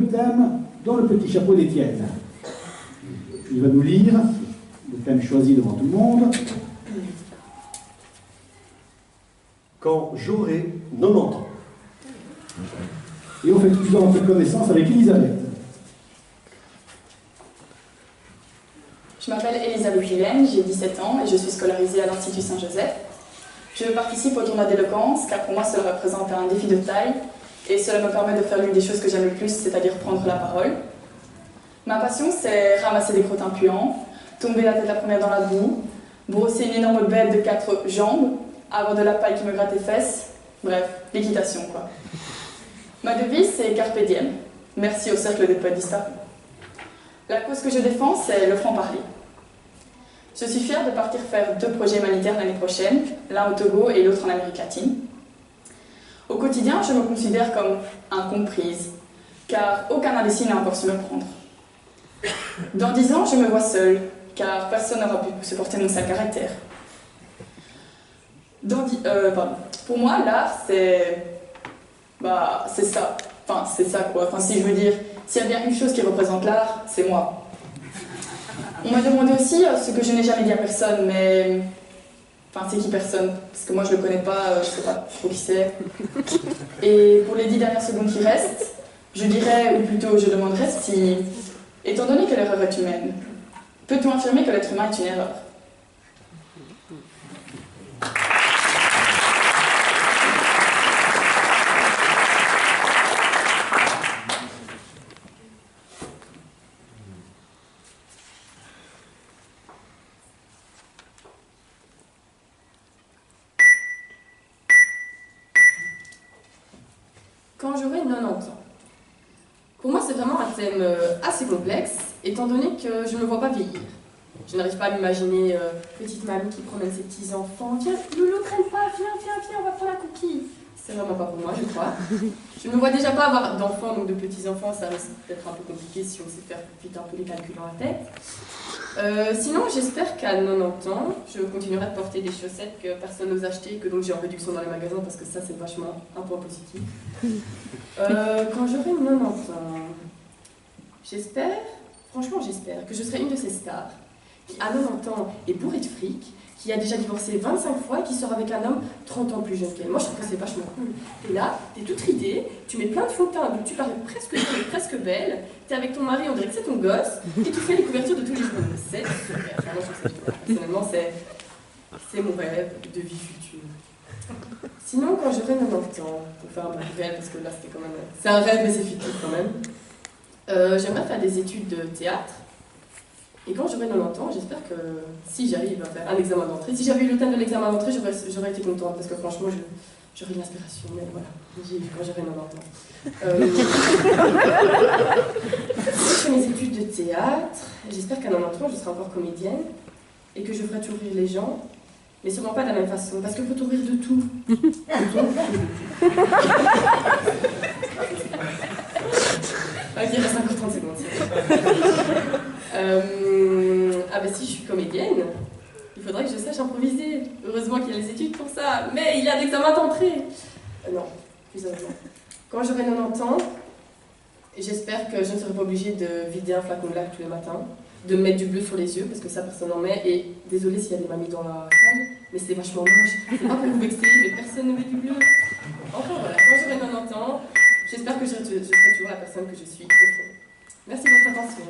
thème dans le petit chapeau d'Étienne. Il va nous lire le thème choisi devant tout le monde. Quand j'aurai 90 ans. Et on fait tout de suite entrer connaissance avec Elisabeth. Je m'appelle Elisabeth Vilaine, j'ai 17 ans et je suis scolarisée à l'Institut Saint-Joseph. Je participe au tournoi d'éloquence car pour moi cela représente un défi de taille et cela me permet de faire l'une des choses que j'aime le plus, c'est-à-dire prendre la parole. Ma passion, c'est ramasser des crottes puants, tomber la tête la première dans la boue, brosser une énorme bête de 4 jambes, avoir de la paille qui me gratte les fesses, bref, l'équitation quoi. Ma devise, c'est Carpe Diem. Merci au Cercle des Poètes Disparus. La cause que je défends, c'est le franc-parler. Je suis fière de partir faire 2 projets humanitaires l'année prochaine, l'un au Togo et l'autre en Amérique latine. Au quotidien, je me considère comme incomprise, car aucun imbécile n'a encore su me prendre. Dans 10 ans, je me vois seule, car personne n'aura pu supporter mon sale caractère. Pour moi, l'art, c'est ça. Enfin, c'est ça quoi. Enfin, si je veux dire, s'il y a bien une chose qui représente l'art, c'est moi. On m'a demandé aussi ce que je n'ai jamais dit à personne, mais... Enfin, c'est qui personne? Parce que moi, je le connais pas, je sais pas trop qui c'est. Et pour les 10 dernières secondes qui restent, je dirais, ou plutôt je demanderais si, étant donné que l'erreur est humaine, peut-on affirmer que l'être humain est une erreur? Quand j'aurai 90 ans. Pour moi, c'est vraiment un thème assez complexe, étant donné que je ne me vois pas vieillir. Je n'arrive pas à m'imaginer petite mamie qui promène ses petits-enfants. Viens, Loulou, traîne pas, viens, on va prendre la coquille. C'est vraiment pas pour moi, je crois. Je ne me vois déjà pas avoir d'enfants, donc de petits-enfants, ça risque d'être un peu compliqué si on sait faire vite un peu les calculs dans la tête. Sinon, j'espère qu'à 90 ans, je continuerai de porter des chaussettes que personne n'ose acheter, que donc j'ai en réduction dans les magasins, parce que ça, c'est vachement un point positif. Quand j'aurai 90 ans, franchement j'espère, que je serai une de ces stars qui, à 90 ans, est bourrée de fric, qui a déjà divorcé 25 fois et qui sort avec un homme 30 ans plus jeune qu'elle. Moi, je trouve que c'est vachement cool. T'es là, t'es toute ridée, tu mets plein de fond de teint, donc tu parais presque belle, t'es avec ton mari, on dirait que c'est ton gosse, et tu fais les couvertures de tous les journaux. C'est super. Enfin, moi, je trouve que c'est super. Personnellement, c'est mon rêve de vie future. Sinon, quand j'aurai 90 ans, pour faire un peu plus réel, parce que là, c'était quand même... C'est un rêve, mais c'est fictif quand même. J'aimerais faire des études de théâtre. Et quand j'aurai 90 ans, j'espère que si j'arrive à faire un examen d'entrée, si j'avais eu le thème de l'examen d'entrée, j'aurais été contente, parce que franchement, j'aurais une inspiration, mais voilà, quand j'aurai 90 ans. Je fais mes études de théâtre, j'espère qu'à 90 ans, je serai encore comédienne, et que je ferai toujours rire les gens, mais sûrement pas de la même façon, parce que peut-on rire de tout? Ok, il reste encore 30 secondes. Ah bah si je suis comédienne, il faudrait que je sache improviser. Heureusement qu'il y a les études pour ça, mais il y a l'examen d'entrée. Non, plus sérieusement. Quand j'aurai 90 ans, j'espère que je ne serai pas obligée de vider un flacon de lac tous les matins, de mettre du bleu sur les yeux, parce que ça personne n'en met, et désolé s'il y a des mamies dans la salle, mais c'est vachement moche. C'est pas pour vous vexer, mais personne ne met du bleu. Enfin voilà, quand j'aurai 90 ans, j'espère que je serai toujours la personne que je suis au fond. Merci de votre attention.